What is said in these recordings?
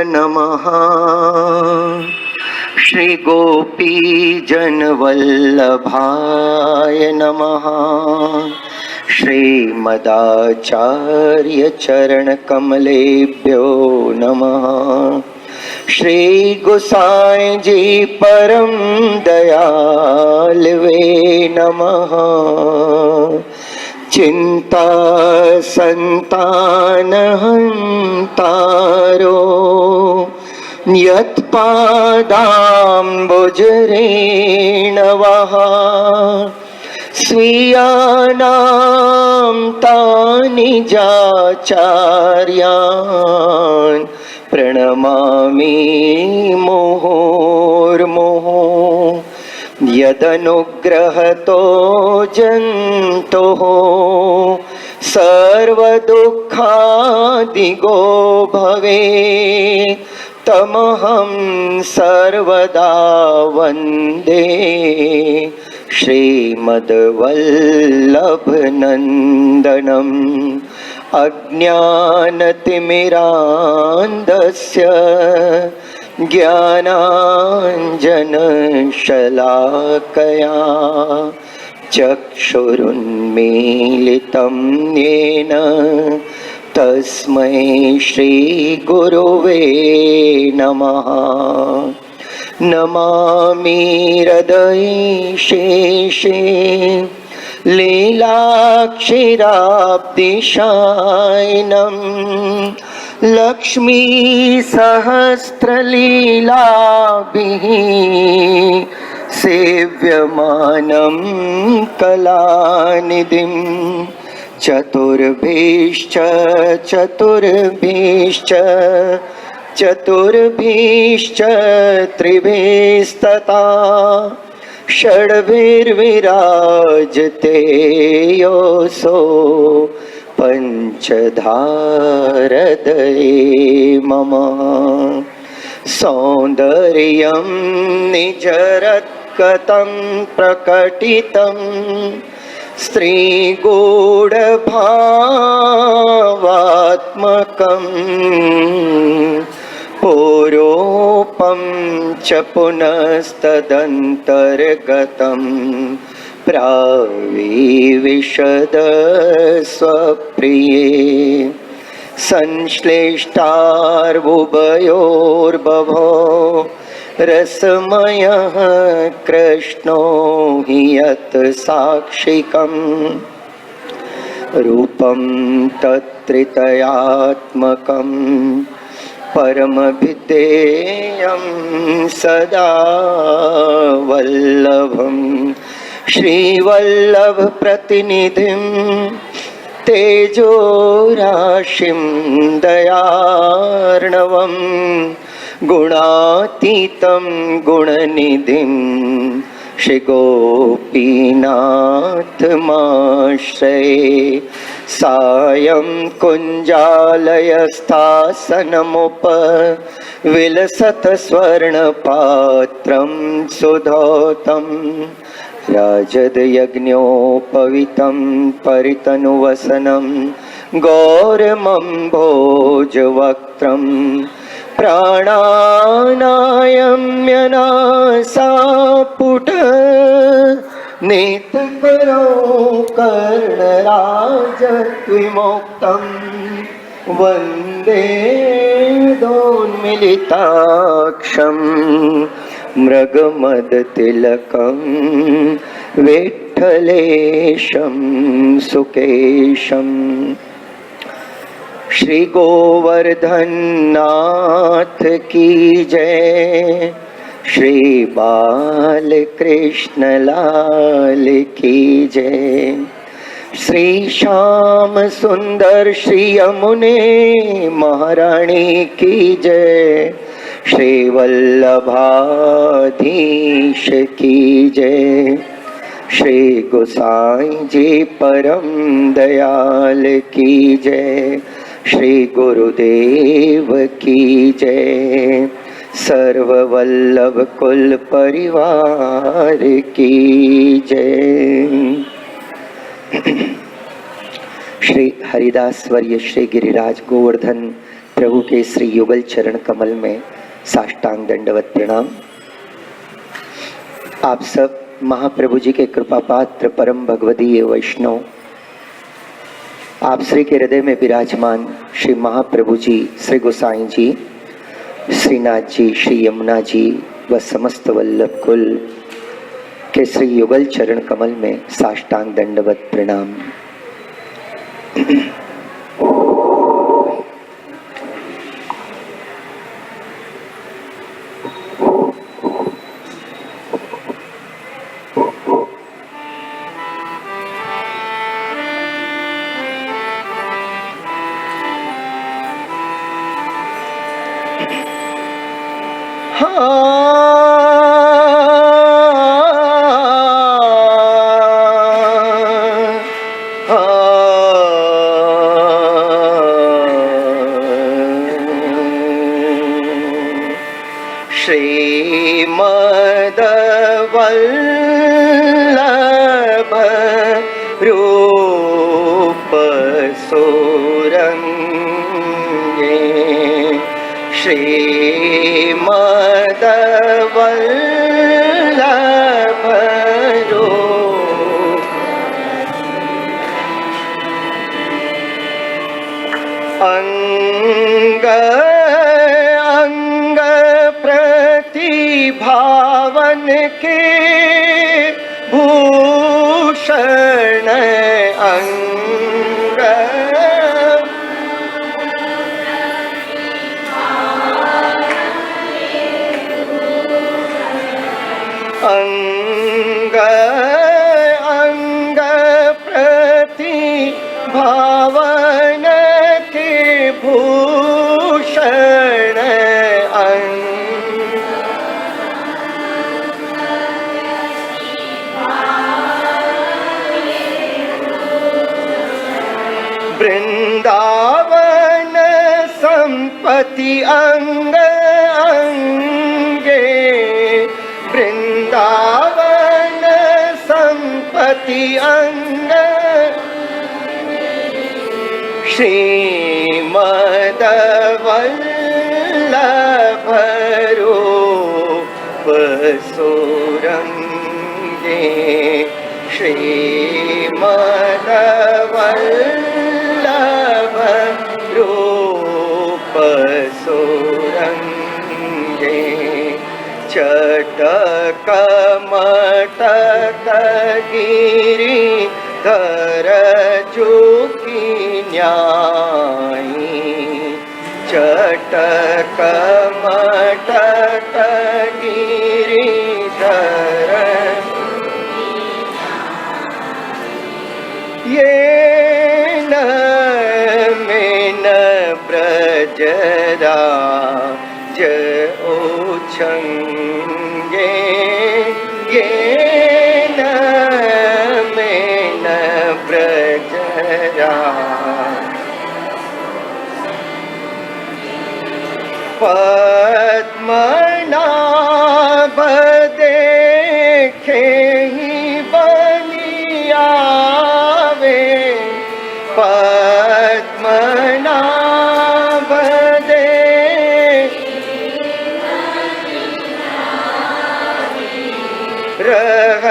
नमः। श्री गोपीजन वल्लभाय नमः। श्रीमदाचार्य चरण कमलेभ्यो नमः। श्री गोसाई जी परम दयालवे नमः। चिंता संतान हंतारो यत्पादाम्बुजरेणवः स्वीयानां तानि जाचार्यान् प्रणमामि मुहुर्मुहुः। यदनुग्रहतो जन्तुः सर्वदुःखादिगो भवेत् तमहं सर्वदा वन्दे श्रीमद्वल्लभनन्दनम्। अज्ञानतिमिरान्धस्य ज्ञानाञ्जनशलाकया चक्षुरुन्मीलितं येन तस्मै श्रीगुरुवे नमः। नमामि हृदये शेषे लीलाक्षीराब्धिशायिनं लक्ष्मी सहस्रलीलाभिः सेव्यमानं कलानिधिं। चतुर्भिश्च त्रिभिस्तथा षड्भिर्विराजते योऽसौ पंचधारदये मम। सौन्दर्यं निजरत्कतं प्रकटितं स्त्रीगूढभावात्मकम् पूरोपं च पुनस्तदन्तर्गतं प्राविविशद स्वप्रिये। संश्लिष्टार्बुभयोर्बभो रसमयः कृष्णो हि यत् साक्षिकम् रूपं तत्त्रितयात्मकम् परमभिधेयं सदा वल्लभं। श्रीवल्लभ प्रतिनिधिं तेजोराशिं दयार्णवं गुणातीतं गुणनिधिं श्रीगोपीनाथमाश्रये। सायं कुञ्जालयस्थासनमुप विलसत स्वर्णपात्रं सुधौतं राजदयज्ञोपवीतं परितनुवसनं गौरमम्भोजवक्त्रं प्राणानायम्यनासापुट नेत्रकरो कर्णराजद्विमोक्तं वन्दे दोन्मिलिताक्षं मृगमदतिलकं विठ्ठलेशं सुकेशम्। श्री गोवर्धननाथ की जय। श्री बालकृष्ण लाल की जय। श्री श्याम सुंदर श्री यमुने महारानी की जय। श्री वल्लभाधीश की जय। श्री गोसाई जी परम दयाल की जय। श्री गुरुदेव की जय। सर्व वल्लभ कुल परिवार की जय। श्री हरिदास वर्य श्री गिरिराज गोवर्धन प्रभु के श्री युगल चरण कमल में साष्टांग दंडवत प्रणाम। आप सब महाप्रभु जी के कृपा पात्र परम भगवदीय वैष्णव, आप श्री के हृदय में विराजमान श्री महाप्रभु जी, श्री गोसाई जी, श्रीनाथ जी, श्री यमुना जी व समस्त वल्लभ कुल के श्री युगल चरण कमल में साष्टांग दंडवत प्रणाम। श्रीमद् वल्लभ रूप सोरंगे, श्रीमद् वल्लभ रूप अंग अंग प्रतिभावन के भूषण अंग अंग अंग प्रतिभावन के भूषण अंग वृंदावन संपत्ति अंग अंगे, वृंदावन संपत्ति अंग श्रीमद् वल्लभ रूप सोरंगे, श्रीमद् वल्लभ रूप सोरंगे। चटक मटक गिरिधर चुकी न्यायी, चटक मटक गिरिधर ये न मेन ब्रजराज ओछंगे, ये न मेन ब्रजराज पद्मनाभ देखे ही बनियावे, पद्मनाभ रह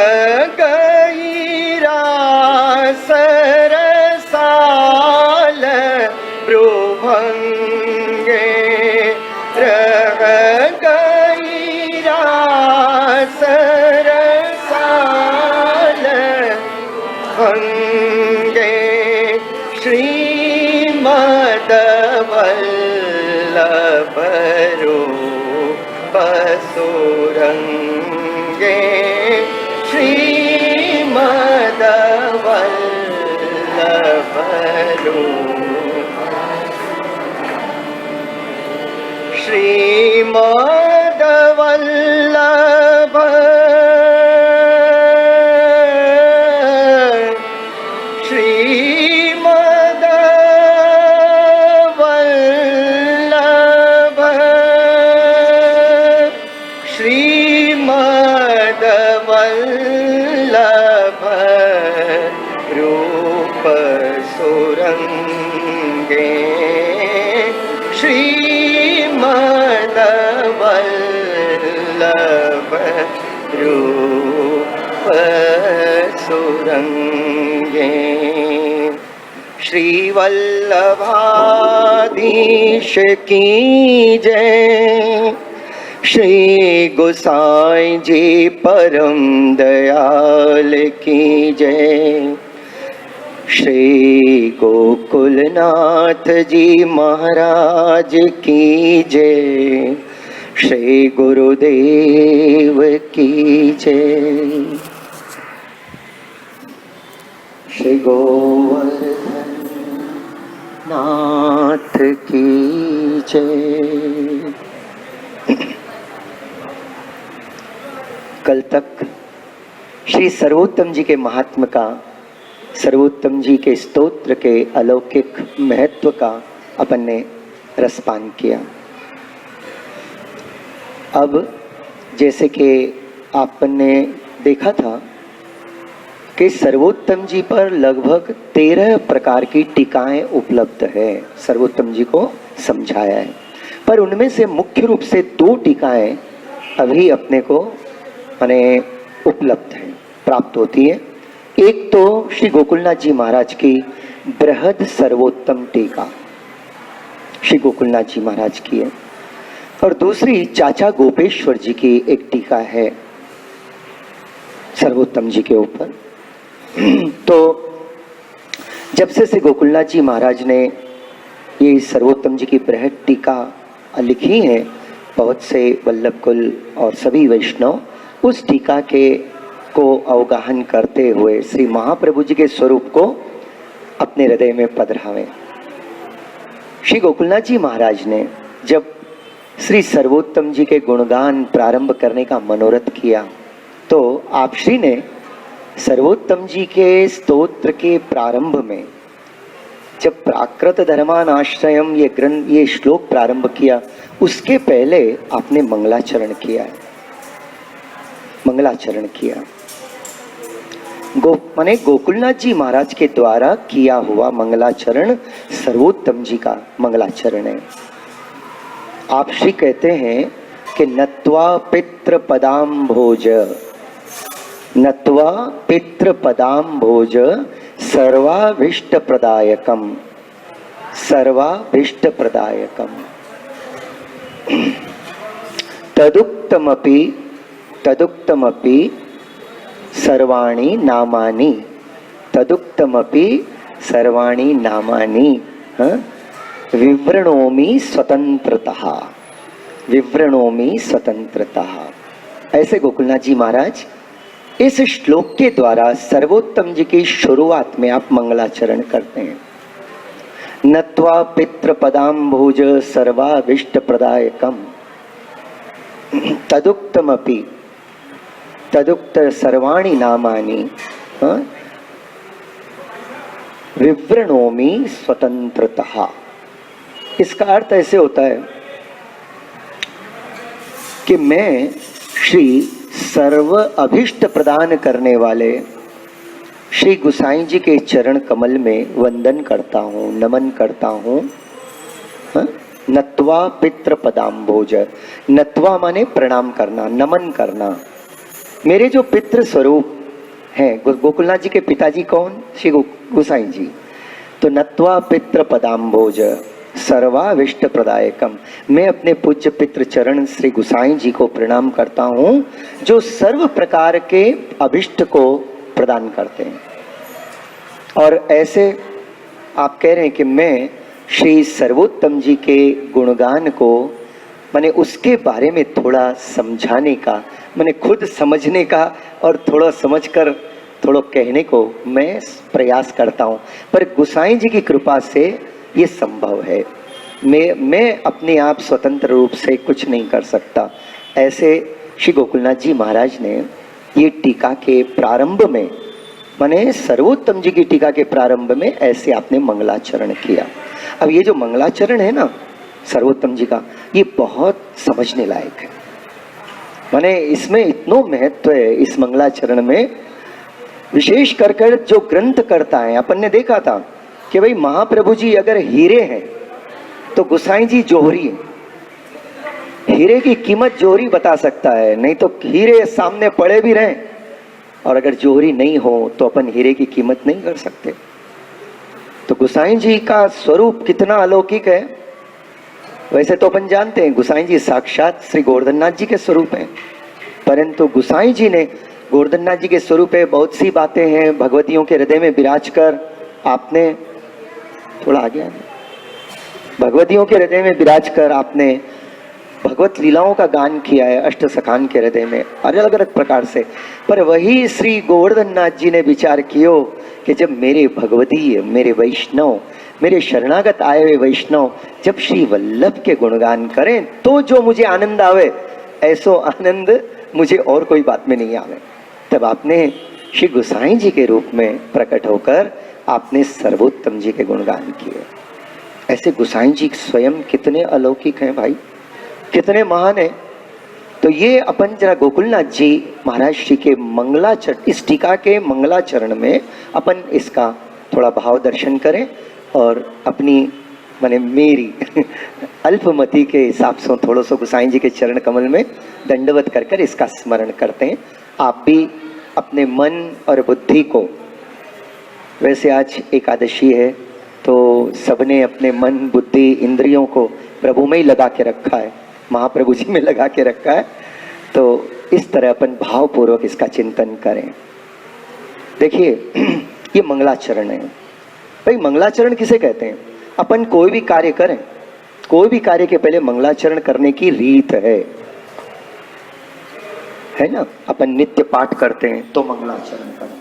गई रास रसाल प्रोभंगे, रह गई रास रसाल भंगे, श्रीमद् वल्लभ रूप सोरंगे, श्रीमद् वल्लभ रूप, श्रीमद् वल्लभ श्रीमद् वल्लभ श्रीमद् वल्लभ रूप सोरंगे, श्री वल्लभ रूप सुरंगे श्री वल्लभाधीश की जय। श्री गोसाई जी परम दयाल की जय। श्री गोकुलनाथ जी महाराज की जय। श्री गुरुदेव की जय। श्री गोवर्धन नाथ की जय। कल तक श्री सर्वोत्तम जी के महात्म का, सर्वोत्तम जी के स्तोत्र के अलौकिक महत्व का अपन ने रसपान किया। अब जैसे कि आपन ने देखा था कि सर्वोत्तम जी पर लगभग 13 प्रकार की टीकाएं उपलब्ध है, सर्वोत्तम जी को समझाया है। पर उनमें से मुख्य रूप से 2 टीकाएं अभी अपने को माने उपलब्ध है, प्राप्त होती है। एक तो श्री गोकुलनाथ जी महाराज की बृहद सर्वोत्तम टीका श्री गोकुलनाथ जी महाराज की है, और दूसरी चाचा गोपेश्वर जी की एक टीका है सर्वोत्तम जी के ऊपर। तो जब से श्री गोकुलनाथ जी महाराज ने ये सर्वोत्तम जी की बृहद टीका लिखी है, बहुत से वल्लभ कुल और सभी वैष्णव उस टीका के को अवगाहन करते हुए श्री महाप्रभु जी के स्वरूप को अपने हृदय में पधरावे। श्री गोकुलनाथ जी महाराज ने जब श्री सर्वोत्तम जी के गुणगान प्रारंभ करने का मनोरथ किया, तो आप श्री ने सर्वोत्तम जी के स्तोत्र के प्रारंभ में जब प्राकृत धर्मान आश्रयम ये ग्रंथ, ये श्लोक प्रारंभ किया, उसके पहले आपने मंगलाचरण किया है, मंगलाचरण किया। माने गोकुलनाथ जी महाराज के द्वारा किया हुआ मंगलाचरण सर्वोत्तम जी का मंगलाचरण है। आप श्री कहते हैं कि नत्वा पितृ पदाम भोज, नत्वा पितृ पदाम भोज सर्वाभीष्ट प्रदायकम, सर्वाभीष्ट प्रदायकम। तदुक्तमपि तदुक्तमपि सर्वाणि नामानि, तदुक्तमपि सर्वाणि नामानि विवृणोमि स्वतंत्रतः, विवृणोमि स्वतंत्रतः। ऐसे गोकुलनाथ जी महाराज इस श्लोक के द्वारा सर्वोत्तम जी की शुरुआत में आप मंगलाचरण करते हैं। नत्वा पितृ पदाम्भोज सर्वाभीष्ट प्रदायकम तदुक्तमपि, तदुक्त सर्वाणि नामानि विवृणोमि स्वतंत्रतः। इसका अर्थ ऐसे होता है कि मैं श्री सर्व अभिष्ट प्रदान करने वाले श्री गुसाई जी के चरण कमल में वंदन करता हूँ, नमन करता हूँ। नत्वा पितृ पदाम्भोज, नत्वा माने प्रणाम करना, नमन करना। मेरे जो पितृ स्वरूप हैं, गोकुलनाथ जी के पिताजी कौन? श्री गुसाई जी। तो नत्वा पितृ पदाम्भोज सर्वाभीष्ट प्रदायकम, मैं अपने पूज्य पितृ चरण श्री गुसाई जी को प्रणाम करता हूँ, जो सर्व प्रकार के अभिष्ट को प्रदान करते हैं। और ऐसे आप कह रहे हैं कि मैं श्री सर्वोत्तम जी के गुणगान को, मैंने उसके बारे में थोड़ा समझाने का, मैंने खुद समझने का और थोड़ा समझकर थोड़ा कहने को मैं प्रयास करता हूँ, पर गुसाई जी की कृपा से ये संभव है। मैं अपने आप स्वतंत्र रूप से कुछ नहीं कर सकता। ऐसे श्री गोकुलनाथ जी महाराज ने ये टीका के प्रारंभ में, माने सर्वोत्तम जी की टीका के प्रारंभ में ऐसे आपने मंगलाचरण किया। अब ये जो मंगलाचरण है ना सर्वोत्तम जी का, ये बहुत समझने लायक है। माने इसमें इतना महत्व है इस मंगलाचरण में, विशेष कर जो ग्रंथ करता है। अपन ने देखा था कि भाई महाप्रभु जी अगर हीरे हैं तो गुसाई जी जोहरी है, हीरे की कीमत जोहरी बता सकता है, नहीं तो हीरे सामने पड़े भी रहें और अगर जोहरी नहीं हो तो अपन हीरे की कीमत नहीं कर सकते। तो गोसाई जी का स्वरूप कितना अलौकिक है। वैसे तो अपन जानते हैं गोसाई जी साक्षात श्री गोवर्धननाथ जी के स्वरूप हैं, परंतु गोसाई जी ने गोवर्धननाथ जी के स्वरूप है बहुत सी बातें हैं भगवतियों के हृदय में विराज कर आपने, थोड़ा आगे आगे, भगवतियों के हृदय में विराज कर आपने भगवत लीलाओं का गान किया है अष्ट सखान के हृदय में अलग अलग प्रकार से। पर वही श्री गोवर्धननाथ जी ने विचार कियो कि जब मेरे भगवती, मेरे वैष्णव, मेरे शरणागत आए हुए वैष्णव जब श्री वल्लभ के गुणगान करें तो जो मुझे आनंद आवे, ऐसो आनंद मुझे और कोई बात में नहीं आवे। तब आपने श्री गोसाई जी के रूप में प्रकट होकर आपने सर्वोत्तम जी के गुणगान किए। ऐसे गोसाई जी स्वयं कितने अलौकिक हैं भाई, कितने महान है। तो ये अपन जरा गोकुलनाथ जी महाराज श्री के मंगलाचरण, इस टीका के मंगलाचरण में अपन इसका थोड़ा भाव दर्शन करें और अपनी माने मेरी अल्पमति के हिसाब से थोड़ा सा गोसाई जी के चरण कमल में दंडवत कर कर इसका स्मरण करते हैं। आप भी अपने मन और बुद्धि को, वैसे आज एकादशी है तो सबने अपने मन बुद्धि इंद्रियों को प्रभु में ही लगा के रखा है, महाप्रभु जी में लगा के रखा है। तो इस तरह अपन भावपूर्वक इसका चिंतन करें। देखिए ये मंगलाचरण है भाई। मंगलाचरण किसे कहते हैं? अपन कोई भी कार्य करें, कोई भी कार्य के पहले मंगलाचरण करने की रीत है ना। अपन नित्य पाठ करते हैं तो मंगलाचरण करें।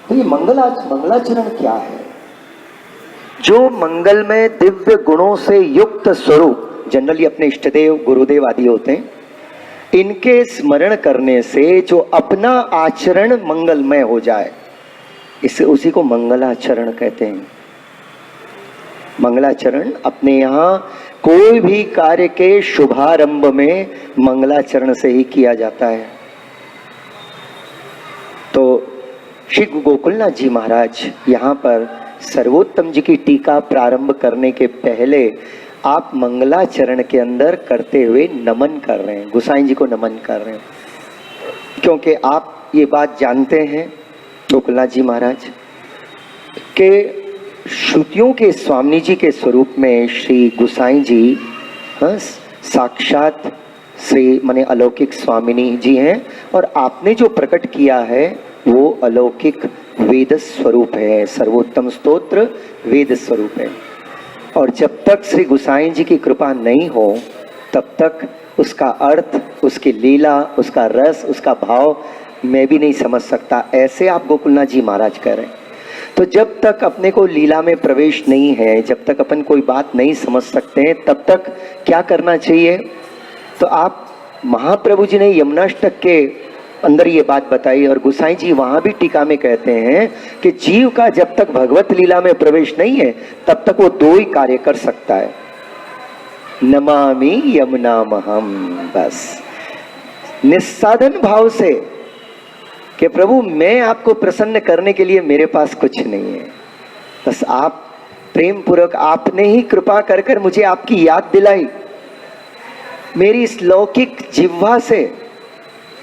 तो ये मंगलाचरण क्या है? जो मंगलमय दिव्य गुणों से युक्त स्वरूप, जनरली अपने इष्टदेव गुरुदेव आदि होते हैं, इनके स्मरण करने से जो अपना आचरण मंगलमय हो जाए, इससे उसी को मंगलाचरण कहते हैं। मंगलाचरण अपने यहाँ कोई भी कार्य के शुभारंभ में मंगलाचरण से ही किया जाता है। तो श्री गोकुलनाथ जी महाराज यहाँ पर सर्वोत्तम जी की टीका प्रारंभ करने के पहले आप मंगलाचरण के अंदर करते हुए नमन कर रहे हैं, गोसाई जी को नमन कर रहे हैं। क्योंकि आप ये बात जानते हैं गोकुलनाथ जी महाराज के श्रुतियों के स्वामी जी के स्वरूप में श्री गोसाई जी साक्षात श्री माने अलौकिक स्वामिनी जी हैं और आपने जो प्रकट किया है वो अलौकिक वेद स्वरूप है, सर्वोत्तम स्तोत्र वेद स्वरूप है। और जब तक श्री गोसाई जी की कृपा नहीं हो तब तक उसका अर्थ, उसकी लीला, उसका रस, उसका भाव मैं भी नहीं समझ सकता। ऐसे आप गोकुलनाथ जी महाराज कह रहे हैं। तो जब तक अपने को लीला में प्रवेश नहीं है, जब तक अपन कोई बात नहीं समझ सकते हैं, तब तक क्या करना चाहिए? तो आप महाप्रभु जी ने यमुनाष्टक के अंदर ये बात बताई और गोसाई जी वहां भी टीका में कहते हैं कि जीव का जब तक भगवत लीला में प्रवेश नहीं है तब तक वो दो ही कार्य कर सकता है, नमामि यमुनामहम, बस निस्साधन भाव से कि प्रभु मैं आपको प्रसन्न करने के लिए मेरे पास कुछ नहीं है, बस आप प्रेम पूर्वक आपने ही कृपा कर कर मुझे आपकी याद दिलाई, मेरी इस लौकिक जिह्वा से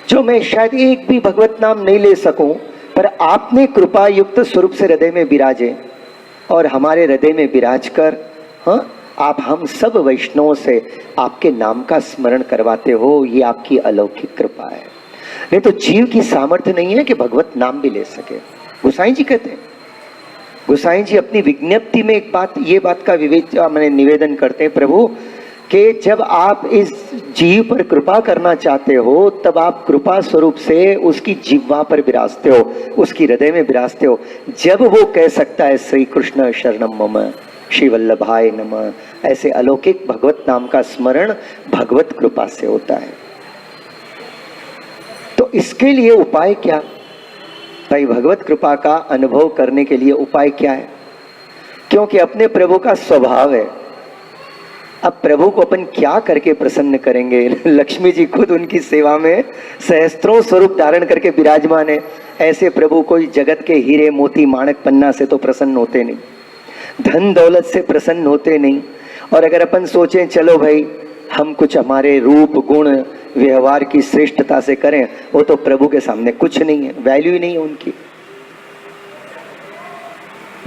जो मैं शायद एक भी भगवत नाम नहीं ले सकूं, पर आपने कृपा युक्त स्वरूप से हृदय में विराजे और हमारे हृदय में विराज कर आप हम सब वैष्णवों से आपके नाम का स्मरण करवाते हो, ये आपकी अलौकिक कृपा है। नहीं तो जीव की सामर्थ्य नहीं है कि भगवत नाम भी ले सके। गोसाई जी कहते हैं, गोसाई जी अपनी विज्ञप्ति में एक बात, ये बात का मैंने निवेदन करते हैं प्रभु कि जब आप इस जीव पर कृपा करना चाहते हो तब आप कृपा स्वरूप से उसकी जिह्वा पर विराजते हो, उसकी हृदय में विराजते हो। जब वो कह सकता है श्री कृष्ण शरणम मम श्री वल्लभाय नमः, ऐसे अलौकिक भगवत नाम का स्मरण भगवत कृपा से होता है। तो इसके लिए उपाय क्या भाई? भगवत कृपा का अनुभव करने के लिए उपाय क्या है? क्योंकि अपने प्रभु का स्वभाव है। अब प्रभु को अपन क्या करके प्रसन्न करेंगे? लक्ष्मी जी खुद उनकी सेवा में सहस्त्रों स्वरूप धारण करके विराजमान है। ऐसे प्रभु कोई जगत के हीरे मोती माणक पन्ना से तो प्रसन्न होते नहीं, धन दौलत से प्रसन्न होते नहीं। और अगर अपन सोचें चलो भाई हम कुछ हमारे रूप गुण व्यवहार की श्रेष्ठता से करें, वो तो प्रभु के सामने कुछ नहीं है, वैल्यू ही नहीं है उनकी।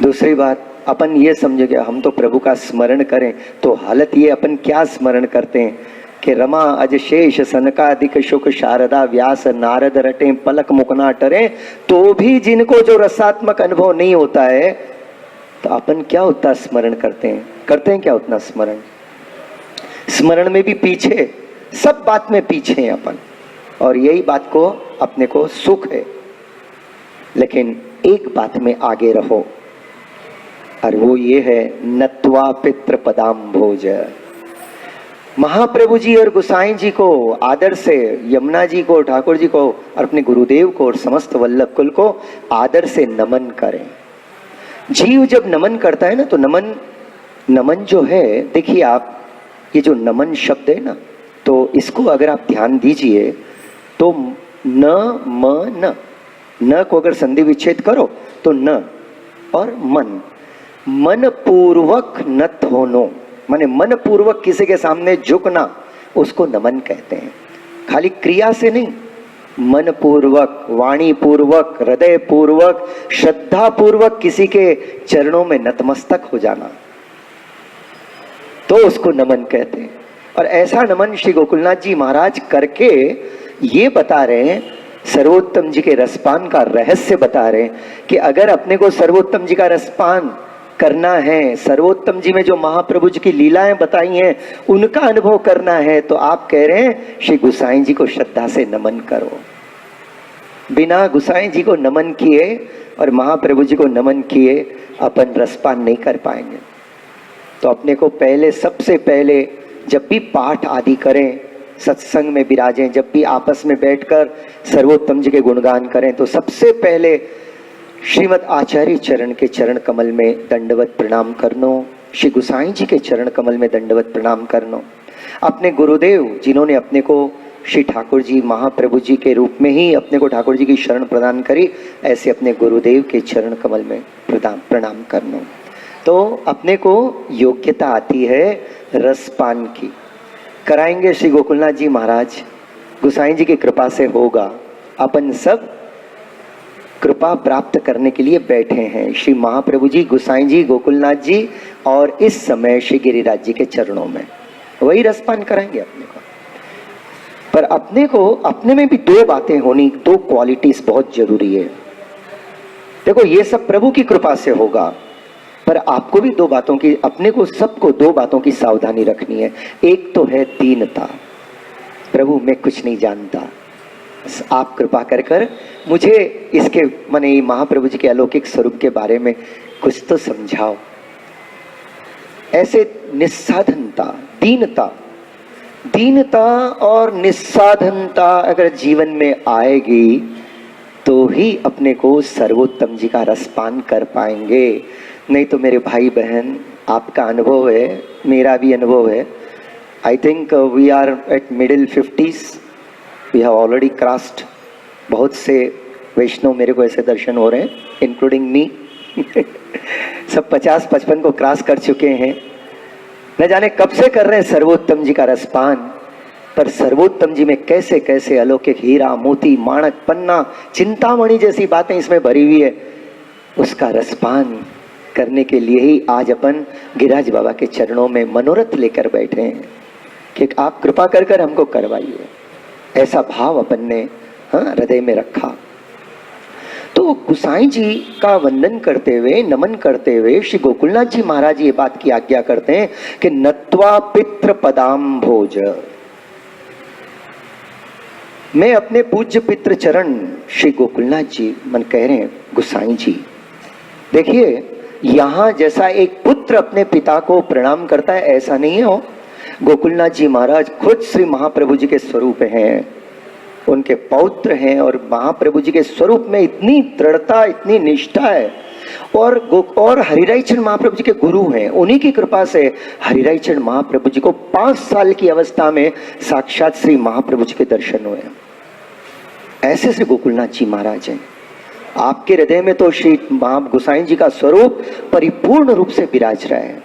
दूसरी बात, अपन ये समझे हम तो प्रभु का स्मरण करें, तो हालत ये अपन क्या स्मरण करते हैं कि रमा अज शेष सनकादिक शुक शारदा व्यास नारद रटे पलक मुकना टरे, तो भी जिनको जो रसात्मक अनुभव नहीं होता है, तो अपन क्या उतना स्मरण करते हैं क्या उतना स्मरण? स्मरण में भी पीछे, सब बात में पीछे हैं अपन, और यही बात को अपने को सुख है। लेकिन एक बात में आगे रहो, और वो ये है नत्वा पितृ पदाम भोज। महाप्रभु जी और गुसाई जी को आदर से, यमुना जी को, ठाकुर जी को, और अपने गुरुदेव को और समस्त वल्लभ कुल को आदर से नमन करें। जीव जब नमन करता है ना, तो नमन जो है, देखिए आप, ये जो नमन शब्द है ना, तो इसको अगर आप ध्यान दीजिए तो न को अगर संधि विच्छेद करो तो न और मन पूर्वक नत होनो, माने मन पूर्वक किसी के सामने झुकना, उसको नमन कहते हैं। खाली क्रिया से नहीं, मन पूर्वक, वाणी पूर्वक, हृदय पूर्वक, श्रद्धा पूर्वक किसी के चरणों में नतमस्तक हो जाना, तो उसको नमन कहते हैं। और ऐसा नमन श्री गोकुलनाथ जी महाराज करके ये बता रहे हैं, सर्वोत्तम जी के रसपान का रहस्य बता रहे हैं कि अगर अपने को सर्वोत्तम जी का रसपान करना है, सर्वोत्तम जी में जो महाप्रभु जी की लीलाएं बताई हैं उनका अनुभव करना है, तो आप कह रहे हैं श्री गुसाई जी को श्रद्धा से नमन करो। बिना गुसाई जी को नमन किए और महाप्रभु जी को नमन किए अपन रसपान नहीं कर पाएंगे। तो अपने को पहले, सबसे पहले जब भी पाठ आदि करें, सत्संग में विराजें, जब भी आपस में बैठकर सर्वोत्तम जी के गुणगान करें, तो सबसे पहले श्रीमद आचार्य चरण के चरण कमल में दंडवत प्रणाम करनो, श्री गुसाई जी के चरण कमल में दंडवत प्रणाम करनो। अपने गुरुदेव जिन्होंने अपने को श्री ठाकुर जी महाप्रभु जी के रूप में ही अपने को ठाकुर जी की शरण प्रदान करी, ऐसे अपने गुरुदेव के चरण कमल में प्रणाम करनो। तो अपने को योग्यता आती है रसपान की। कराएंगे श्री गोकुलनाथ जी महाराज, गुसाई जी की कृपा से होगा। अपन सब कृपा प्राप्त करने के लिए बैठे हैं, श्री महाप्रभु जी, गुसाई जी, गोकुलनाथ जी, और इस समय श्री गिरिराज जी के चरणों में वही रसपान कराएंगे अपने को। पर अपने को, अपने में भी दो बातें होनी, दो क्वालिटीज बहुत जरूरी है। देखो ये सब प्रभु की कृपा से होगा, पर आपको भी दो बातों की, अपने को सबको दो बातों की सावधानी रखनी है। एक तो है दीनता, प्रभु मैं कुछ नहीं जानता, आप कृपा कर कर मुझे इसके माने महाप्रभु जी के अलौकिक स्वरूप के बारे में कुछ तो समझाओ। ऐसे निस्साधनता, दीनता और निस्साधनता अगर जीवन में आएगी तो ही अपने को सर्वोत्तम जी का रसपान कर पाएंगे। नहीं तो मेरे भाई बहन, आपका अनुभव है, मेरा भी अनुभव है। I think we are at middle 50s, we have already crossed. बहुत से वैष्णव मेरे को ऐसे दर्शन हो रहे हैं, इंक्लूडिंग मी सब 50-55 को क्रॉस कर चुके हैं। न जाने कब से कर रहे हैं सर्वोत्तम जी का रसपान, पर सर्वोत्तम जी में कैसे कैसे अलौकिक हीरा मोती माणक पन्ना चिंतामणि जैसी बातें इसमें भरी हुई है। उसका रसपान करने के लिए ही आज अपन गिरिराज बाबा के चरणों में मनोरथ लेकर बैठे हैं कि आप कृपा कर कर हमको करवाइए। ऐसा भाव अपन ने हृदय में रखा। तो गुसाई जी का वंदन करते हुए, नमन करते हुए श्री गोकुलनाथ जी महाराज ये बात की आज्ञा करते हैं कि नत्वा पितृ पदाम भोज। मैं अपने पूज्य पितृ चरण श्री गोकुलनाथ जी मन कह रहे हैं गुसाई जी। देखिए यहां जैसा एक पुत्र अपने पिता को प्रणाम करता है ऐसा नहीं है हो। गोकुलनाथ जी महाराज खुद श्री महाप्रभु जी के स्वरूप हैं, उनके पौत्र हैं, और महाप्रभु जी के स्वरूप में इतनी दृढ़ता, इतनी निष्ठा है। और हरिराई चरण महाप्रभु जी के गुरु हैं। उन्हीं की कृपा से हरिराई चरण महाप्रभु जी को 5 साल की अवस्था में साक्षात श्री महाप्रभु जी के दर्शन हुए। ऐसे श्री गोकुलनाथ जी महाराज हैं। आपके हृदय में तो श्री गोसाई जी का स्वरूप परिपूर्ण रूप से विराज रहा है,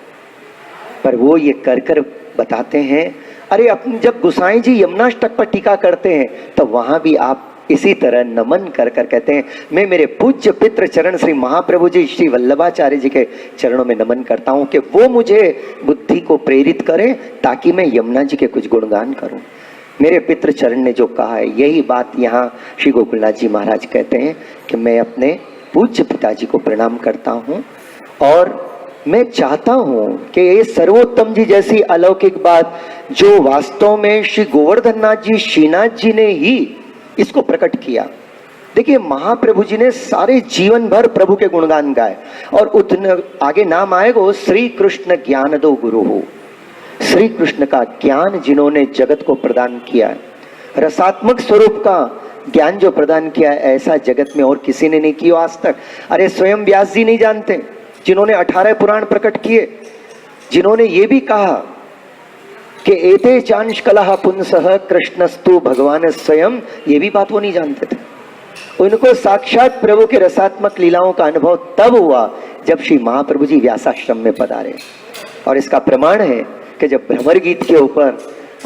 पर वो ये कर कर बताते हैं अरे अपने जब गोसाई जी यमुनाष्टक पर टीका करते हैं तो वहां भी आप इसी तरह नमन कर कर कहते हैं, मैं मेरे पूज्य पितृ चरण श्री महाप्रभु जी श्री वल्लभाचार्य जी के चरणों में नमन करता हूं कि वो मुझे बुद्धि को प्रेरित करें ताकि मैं यमुना जी के कुछ गुणगान करूं। मेरे पितृ चरण ने जो कहा है यही बात यहाँ श्री गोकुलनाथ जी महाराज कहते हैं कि मैं अपने पूज्य पिताजी को प्रणाम करता हूँ और मैं चाहता हूँ कि ये सर्वोत्तम जी जैसी अलौकिक बात जो वास्तव में श्री गोवर्धन नाथ जी श्रीनाथ जी ने ही इसको प्रकट किया। देखिए महाप्रभु जी ने सारे जीवन भर प्रभु के गुणगान गाए और उतने आगे नाम आएगा श्री कृष्ण ज्ञान दो गुरु हो, श्री कृष्ण का ज्ञान जिन्होंने जगत को प्रदान किया है, रसात्मक स्वरूप का ज्ञान जो प्रदान किया है ऐसा जगत में और किसी ने नहीं किया आज तक। अरे स्वयं व्यास जी नहीं जानते जिन्होंने 18 पुराण प्रकट किए, जिन्होंने ये भी कहा कि एते चांश कलह पुंसः कृष्णस्तु भगवान स्वयं, ये भी बात वो नहीं जानते थे। उनको साक्षात प्रभु के रसात्मक लीलाओं का अनुभव तब हुआ जब श्री महाप्रभु जी व्यासाश्रम में पधारे। और इसका प्रमाण है कि जब भ्रमर गीत के ऊपर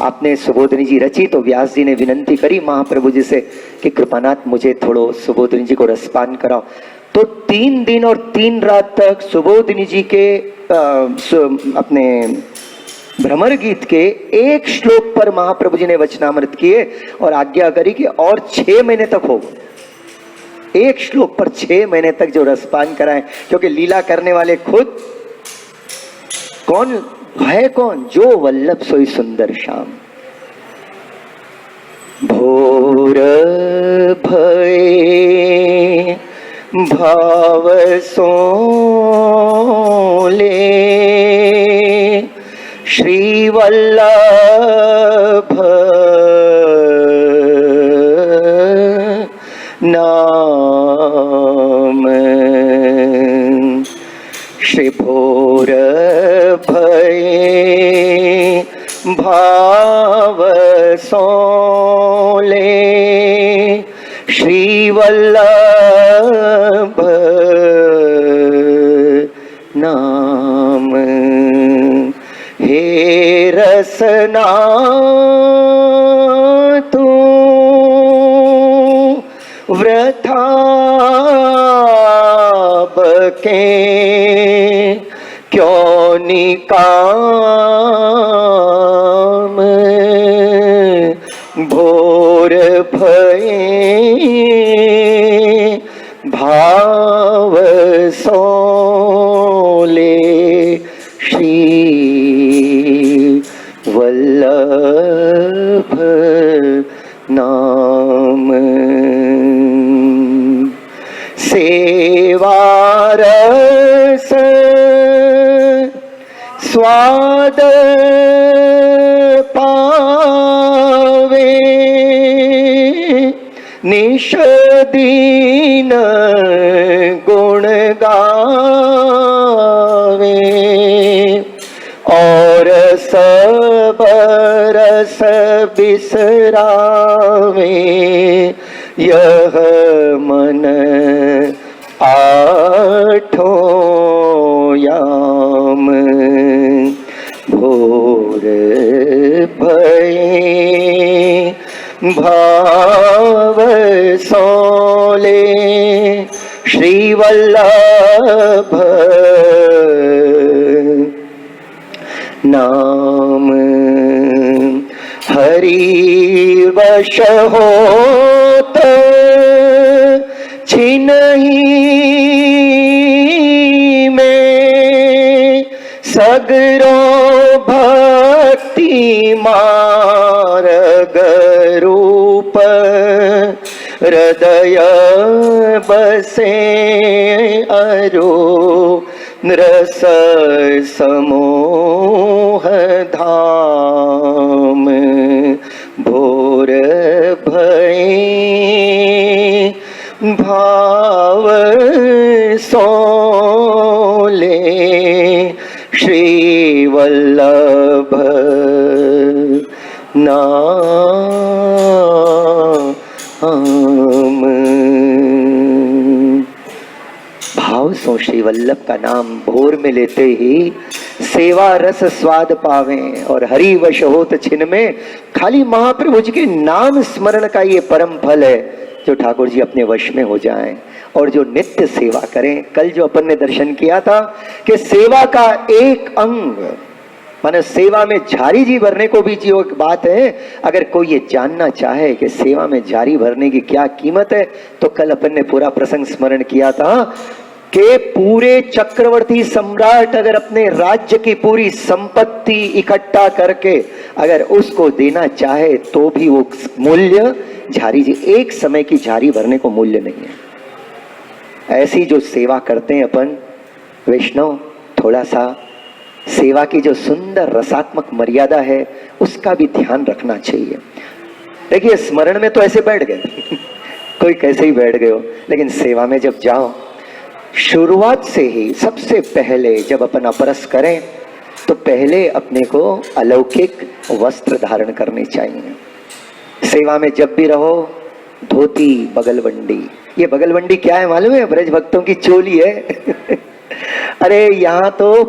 आपने सुबोधनी जी रची तो व्यास जी ने विनंती करी महाप्रभु जी से कि कृपानाथ मुझे थोड़ो सुबोधनी जी को रसपान कराओ, तो 3 दिन और 3 रात तक सुबोधनी जी के अपने भ्रमर गीत के एक श्लोक पर महाप्रभु जी ने वचनामृत किए और आज्ञा करी कि और 6 महीने तक हो, एक श्लोक पर 6 महीने तक जो रसपान कराए, क्योंकि लीला करने वाले खुद कौन है, कौन जो वल्लभ सोई सुंदर श्याम। भोर भये भाव सोले श्री वल्लभ नाम, श्री भोर भये भाव सोले श्री वल्लभ नाम। हे रसना तू व्रथा बके क्यों निकाम, भोर भये भाव सोले श्री वल्लभ नाम। सेवारस स्वाद पावे निषदीन गुण गावे और सब रस बिसरावे यह मन आठों याम। भोर भये भाव सोले श्री वल्लभ नाम। हरि वश होत छिनहि में सगरो भक्ति मार्ग रूप हृदय बसे अरु रस समोह धाम। भोर भये भाव सोले श्री वल्लभ नाम। भाव सो श्री वल्लभ का नाम भोर में लेते ही सेवा रस स्वाद पावे और हरि वश होत छिन में। खाली महाप्रभु जी के नाम स्मरण का ये परम फल है जो ठाकुर जी अपने वश में हो जाएं और जो नित्य सेवा करें। कल जो अपन ने दर्शन किया था कि सेवा का एक अंग माने सेवा में झारी जी भरने को भी जो एक बात है, अगर कोई ये जानना चाहे कि सेवा में झारी भरने की क्या कीमत है, तो कल अपन ने पूरा प्रसंग स्मरण किया था कि पूरे चक्रवर्ती सम्राट अगर अपने राज्य की पूरी संपत्ति इकट्ठा करके अगर उसको देना चाहे तो भी वो मूल्य झारी जी, एक समय की झारी भरने को मूल्य नहीं है। ऐसी जो सेवा करते हैं अपन वैष्णव, थोड़ा सा सेवा की जो सुंदर रसात्मक मर्यादा है उसका भी ध्यान रखना चाहिए। देखिए स्मरण में तो ऐसे बैठ गए कोई कैसे ही बैठ गए हो, लेकिन सेवा में जब जाओ, शुरुआत से ही सबसे पहले जब अपन अपरस करें तो पहले अपने को अलौकिक वस्त्र धारण करने चाहिए। सेवा में जब भी रहो, धोती बगलबंडी। ये बगलबंडी क्या है मालूम है? ब्रज भक्तों की चोली है अरे यहाँ तो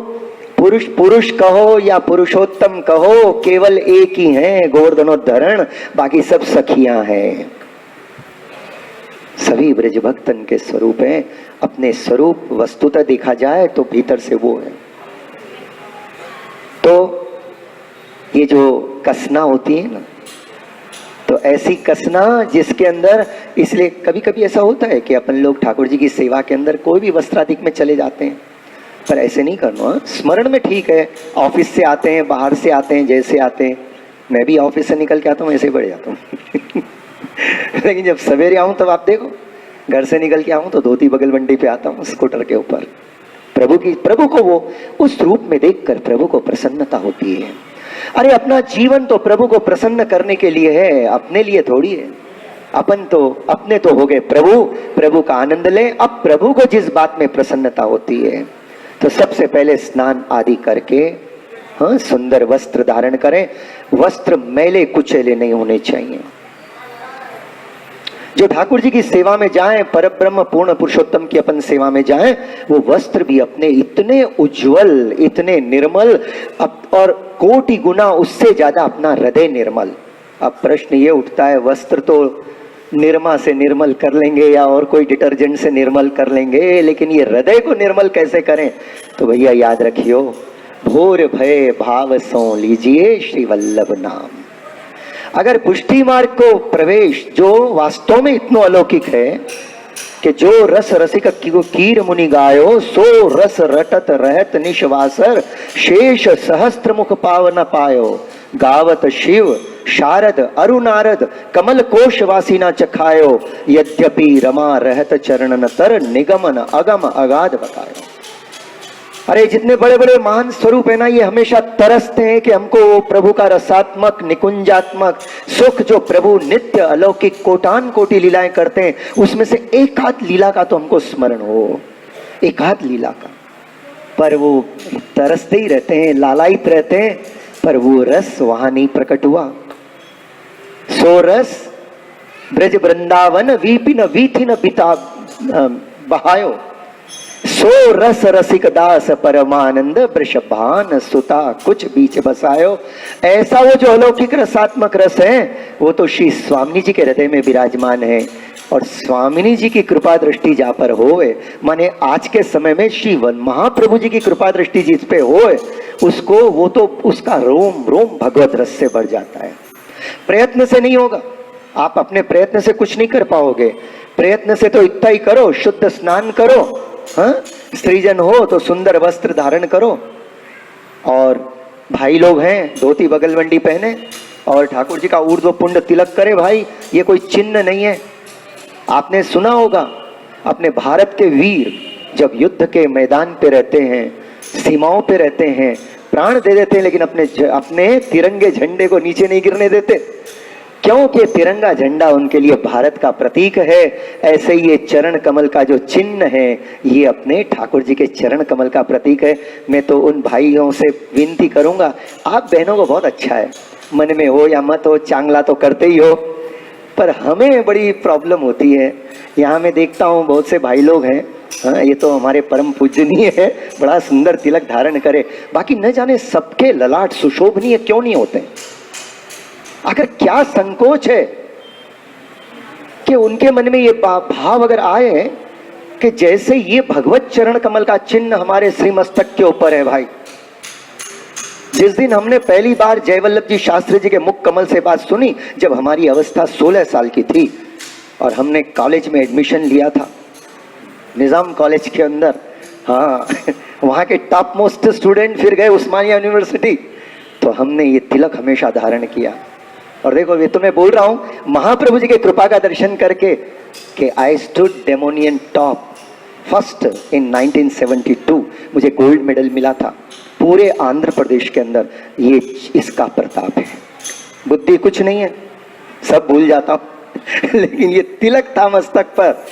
पुरुष कहो या पुरुषोत्तम कहो, केवल एक ही हैं गोवर्धनोद्धरण, बाकी सब सखियां हैं। सभी ब्रज भक्तन के स्वरूप हैं। अपने स्वरूप वस्तुतः देखा जाए तो भीतर से वो है। तो ये जो कसना होती है ना, तो ऐसी कसना जिसके अंदर, इसलिए कभी कभी ऐसा होता है कि अपन लोग ठाकुर जी की सेवा के अंदर कोई भी वस्त्राधिक में चले जाते हैं, पर ऐसे नहीं करना। स्मरण में ठीक है, ऑफिस से आते हैं, बाहर से आते हैं, जैसे आते हैं, मैं भी ऑफिस से निकल के आता हूँ ऐसे ही बढ़ जाता हूँ लेकिन जब सवेरे आऊं तब आप देखो, घर से निकल के आऊं तो धोती बगलबंडी पे आता हूँ स्कूटर के ऊपर। प्रभु को वो उस रूप में देखकर प्रभु को प्रसन्नता होती है। अरे अपना जीवन तो प्रभु को प्रसन्न करने के लिए है, अपने लिए थोड़ी है। अपन तो अपने तो हो गए प्रभु का आनंद लें। अब प्रभु को जिस बात में प्रसन्नता होती है तो सबसे पहले स्नान आदि करके, हाँ, सुंदर वस्त्र धारण करें। वस्त्र मैले कुचैले नहीं होने चाहिए। जो ठाकुर जी की सेवा में जाएं, परब्रह्म पूर्ण पुरुषोत्तम की अपन सेवा में जाएं, वो वस्त्र भी अपने इतने उज्जवल, इतने निर्मल, और कोटि गुना उससे ज्यादा अपना हृदय निर्मल। अब प्रश्न ये उठता है, वस्त्र तो निर्मा से निर्मल कर लेंगे या और कोई डिटर्जेंट से निर्मल कर लेंगे, लेकिन ये हृदय को निर्मल कैसे करें? तो भैया याद रखियो, भोर भय भाव सो लीजिए श्री वल्लभ नाम। अगर पुष्टि मार्ग को प्रवेश जो वास्तव में इतना अलौकिक है कि जो रस रसिक कीर मुनि गायो, सो रस रटत रहत निशवासर, शेष सहस्त्र मुख पावन पायो, गावत शिव शारद अरुनारद, कमल कोश वासी ना चखायो, यद्यपि रमा रहत चरणन तर, निगमन अगम अगाध बतायो। अरे जितने बड़े बड़े महान स्वरूप है ना, ये हमेशा तरसते हैं कि हमको वो प्रभु का रसात्मक निकुंजात्मक सुख जो प्रभु नित्य अलौकिक कोटान कोटि लीलाएं करते हैं, उसमें से एक हाथ लीला का तो हमको स्मरण हो, एक हाथ लीला का। पर वो तरसते ही रहते हैं, लालायित रहते हैं, पर वो रस वहां नहीं प्रकट हुआ। सो रस ब्रज वृंदावन वीपिन वीथिन बिता बहायो, सो रस रसिक दास परमानंद, वृषभान सुता कुछ बीच बसायो। ऐसा वो जो अलौकिक रसात्मक रस है वो तो श्री स्वामी जी के हृदय में विराजमान है। और स्वामिनी जी की कृपा दृष्टि जहाँ पर होए, माने आज के समय में श्री महाप्रभु जी की कृपा दृष्टि जिस पे होए, उसको वो तो उसका रोम रोम भगवत रस से बढ़ जाता है। प्रयत्न से नहीं होगा, आप अपने प्रयत्न से कुछ नहीं कर पाओगे। प्रयत्न से तो इतना ही करो, शुद्ध स्नान करो, हाँ, स्त्रीजन हो तो सुंदर वस्त्र धारण करो, और भाई लोग हैं धोती बगलबंडी पहने और ठाकुर जी का ऊर्ध्व पुंड तिलक करे। भाई ये कोई चिन्ह नहीं है। आपने सुना होगा अपने भारत के वीर जब युद्ध के मैदान पे रहते हैं, सीमाओं पे रहते हैं, प्राण दे देते हैं, लेकिन अपने तिरंगे झंडे को नीचे नहीं गिरने देते, क्योंकि तिरंगा झंडा उनके लिए भारत का प्रतीक है। ऐसे ही ये चरण कमल का जो चिन्ह है, ये अपने ठाकुर जी के चरण कमल का प्रतीक है। मैं तो उन भाइयों से विनती करूंगा, आप बहनों को बहुत अच्छा है, मन में हो या मत हो, चांगला तो करते ही हो, पर हमें बड़ी प्रॉब्लम होती है। यहाँ मैं देखता हूँ बहुत से भाई लोग हैं हाँ, ये तो हमारे परम पूजनीय है, बड़ा सुंदर तिलक धारण करे। बाकी न जाने सबके ललाट सुशोभनीय क्यों नहीं होते, आखिर क्या संकोच है कि उनके मन में ये भाव अगर आए कि जैसे ये भगवत चरण कमल का चिन्ह हमारे श्रीमस्तक के ऊपर है। भाई, जिस दिन हमने पहली बार जयवल्लभ जी शास्त्री जी के मुख कमल से बात सुनी, जब हमारी अवस्था 16 साल की थी और हमने कॉलेज में एडमिशन लिया था, निजाम कॉलेज के अंदर, हाँ वहाँ के टॉप मोस्ट स्टूडेंट फिर गए उस्मानिया यूनिवर्सिटी, तो हमने ये तिलक हमेशा धारण किया। और देखो, ये तो मैं बोल रहा हूँ महाप्रभु जी के कृपा का दर्शन करके कि आई स्टूड डेमोनियन टॉप फर्स्ट इन 1972, मुझे गोल्ड मेडल मिला था पूरे आंध्र प्रदेश के अंदर। ये इसका प्रताप है, बुद्धि कुछ नहीं है, सब भूल जाता हूँ लेकिन ये तिलक था मस्तक पर।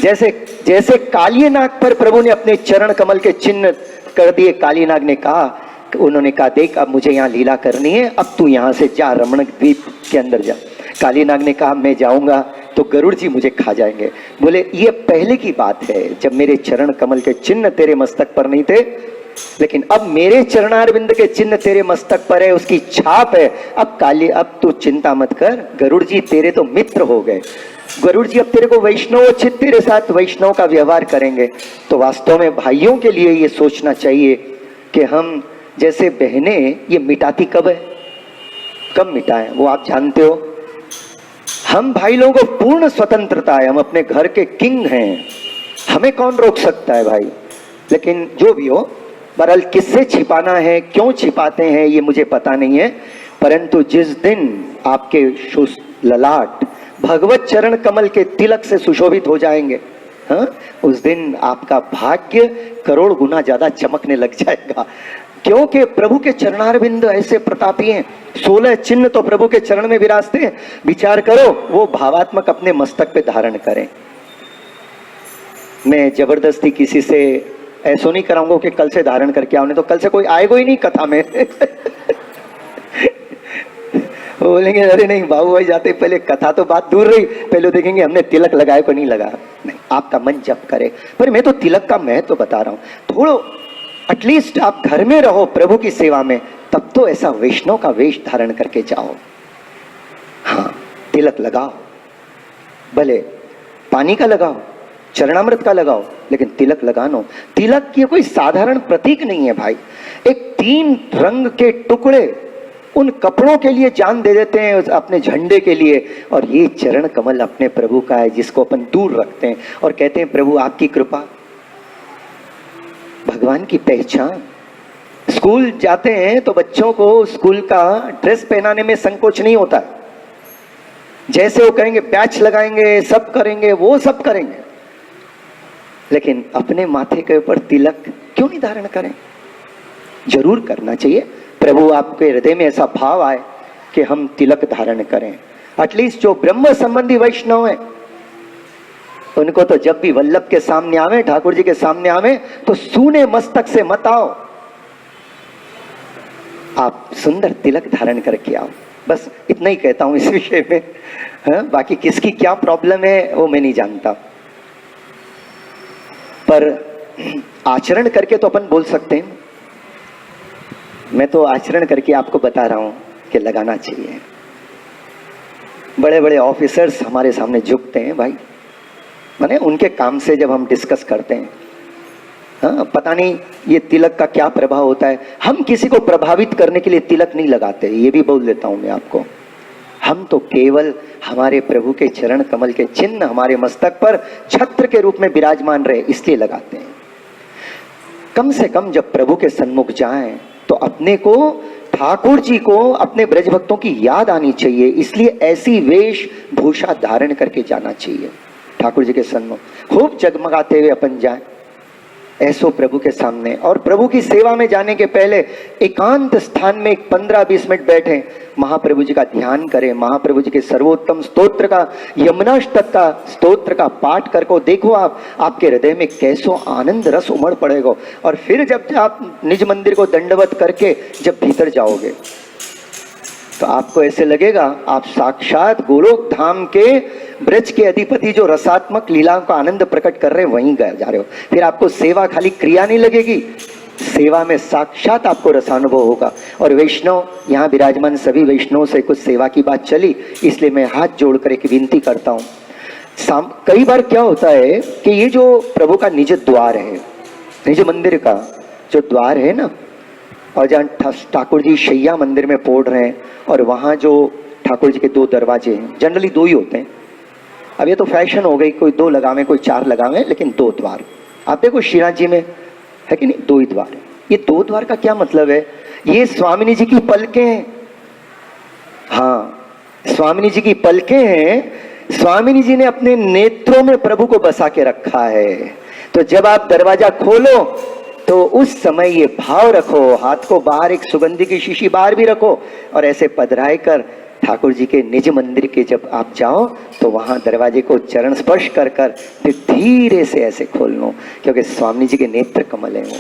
जैसे जैसे कालीनाग पर प्रभु ने अपने चरण कमल के चिन्ह कर दिए, कालीनाग ने कहा, उन्होंने कहा देख अब मुझे यहाँ लीला करनी है, अब तू यहाँ से जा, रमण द्वीप के अंदर जा। कालीनाग ने कहा मैं जाऊंगा तो गरुड़ जी मुझे खा जाएंगे। बोले ये पहले की बात है जब मेरे चरण कमल के चिन्ह तेरे मस्तक पर नहीं थे, लेकिन अब मेरे चरणारविंद के चिन्ह तेरे मस्तक पर है, उसकी छाप है। अब तू चिंता मत कर, गरुड़ जी तेरे तो मित्र हो गए, गरुड़ जी अब तेरे को वैष्णवोचित तेरे साथ वैष्णव का व्यवहार करेंगे। तो वास्तव में भाइयों के लिए ये सोचना चाहिए कि हम जैसे बहनें ये मिटाती कब है, कब मिटाएं वो आप जानते हो। हम भाई लोगों को पूर्ण स्वतंत्रता है, हम अपने घर के किंग हैं, हमें कौन रोक सकता है भाई। लेकिन जो भी हो, बहरहाल किससे छिपाना है, क्यों छिपाते हैं ये मुझे पता नहीं है, परंतु जिस दिन आपके ललाट भगवत चरण कमल के तिलक से सुशोभित हो जाएंगे, हाँ, उस दिन आपका भाग्य करोड़ गुना ज्यादा चमकने लग जाएगा। क्योंकि प्रभु के चरणारविंद ऐसे प्रतापी हैं, 16 चिन्ह तो प्रभु के चरण में विराजते हैं। विचार करो, वो भावात्मक अपने मस्तक पे धारण करें। मैं जबरदस्ती किसी से ऐसा नहीं कराऊंगा कि कल से धारण करके आओ, नहीं तो कल से कोई आएगा ही नहीं कथा में बोलेंगे अरे नहीं बाबू भाई जाते, पहले कथा तो बात दूर रही, पहले देखेंगे हमने तिलक लगाया को नहीं लगा। नहीं, आपका मन जप करे। पर मैं तो तिलक का महत्व तो बता रहा हूं, थोड़ा एटलीस्ट आप घर में रहो प्रभु की सेवा में, तब तो ऐसा वैष्णव का वेश धारण करके जाओ। हाँ, तिलक लगाओ, भले पानी का लगाओ, चरणामृत का लगाओ, लेकिन तिलक लगानो। तिलक ये कोई साधारण प्रतीक नहीं है भाई, एक 3 रंग के टुकड़े उन कपड़ों के लिए जान दे देते हैं, अपने झंडे के लिए। और ये चरण कमल अपने प्रभु का है, जिसको अपन दूर रखते हैं और कहते हैं प्रभु आपकी कृपा, भगवान की पहचान। स्कूल जाते हैं तो बच्चों को स्कूल का ड्रेस पहनाने में संकोच नहीं होता, जैसे वो कहेंगे बैच लगाएंगे, सब करेंगे, वो सब करेंगे, लेकिन अपने माथे के ऊपर तिलक क्यों नहीं धारण करें? जरूर करना चाहिए। प्रभु आपके हृदय में ऐसा भाव आए कि हम तिलक धारण करें। एटलीस्ट जो ब्रह्म संबंधी वैष्णव है उनको तो जब भी वल्लभ के सामने आवे, ठाकुर जी के सामने आवे, तो सूने मस्तक से मत आओ, आप सुंदर तिलक धारण करके आओ। बस इतना ही कहता हूं इस विषय में। हाँ, बाकी किसकी क्या प्रॉब्लम है वो मैं नहीं जानता, पर आचरण करके तो अपन बोल सकते हैं। मैं तो आचरण करके आपको बता रहा हूं कि लगाना चाहिए। बड़े बड़े ऑफिसर्स हमारे सामने झुकते हैं भाई, माने उनके काम से जब हम डिस्कस करते हैं, हाँ, पता नहीं ये तिलक का क्या प्रभाव होता है। हम किसी को प्रभावित करने के लिए तिलक नहीं लगाते, ये भी बोल देता हूं मैं आपको। हम तो केवल हमारे प्रभु के चरण कमल के चिन्ह हमारे मस्तक पर छत्र के रूप में विराजमान रहे इसलिए लगाते हैं। कम से कम जब प्रभु के सन्मुख जाएं तो अपने को, ठाकुर जी को, अपने ब्रज भक्तों की याद आनी चाहिए, इसलिए ऐसी वेश भूषा धारण करके जाना चाहिए ठाकुर जी के सन्मुख। खूब जगमगाते हुए अपन जाएं ऐसो प्रभु के सामने, और प्रभु की सेवा में जाने के पहले एकांत स्थान में 15-20 मिनट बैठे, महाप्रभु जी का ध्यान करें, महाप्रभु जी के सर्वोत्तम स्तोत्र का, यमुनाष्टक का स्तोत्र का पाठ करके देखो आपके हृदय में कैसो आनंद रस उमड़ पड़ेगा। और फिर जब आप निज मंदिर को दंडवत करके जब भीतर जाओगे तो आपको ऐसे लगेगा आप साक्षात गोलोक धाम के ब्रज के अधिपति जो रसात्मक लीलाओं का आनंद प्रकट कर रहे हैं वहीं जा रहे हो। फिर आपको सेवा खाली क्रिया नहीं लगेगी, सेवा में साक्षात आपको रसानुभव होगा। और वैष्णव यहाँ विराजमान सभी वैष्णव से कुछ सेवा की बात चली, इसलिए मैं हाथ जोड़कर एक विनती करता हूँ। कई बार क्या होता है कि ये जो प्रभु का निज द्वार है, निज मंदिर का जो द्वार है ना, और जहाँ ठाकुर जी शैया मंदिर में पौड़ रहे हैं, और वहाँ जो ठाकुर जी के दो दरवाजे हैं, जनरली दो ही होते हैं। अब ये तो फैशन हो गई, कोई दो लगावे कोई चार लगावे, लेकिन दो द्वार। आप देखो श्रीनाथ जी में है कि नहीं, दो ही द्वार है। ये दो द्वार का क्या मतलब है? ये स्वामिनी जी की पलकें हैं। हाँ, स्वामिनी जी की पलकें हैं। स्वामिनी जी ने अपने नेत्रों में प्रभु को बसा के रखा है। तो जब आप दरवाजा खोलो तो उस समय ये भाव रखो, हाथ को बाहर एक सुगंधी की शीशी बाहर भी रखो, और ऐसे पधराए कर ठाकुर जी के निज मंदिर के जब आप जाओ तो वहां दरवाजे को चरण स्पर्श कर कर फिर धीरे से ऐसे खोल लो, क्योंकि स्वामी जी के नेत्र कमल है, वो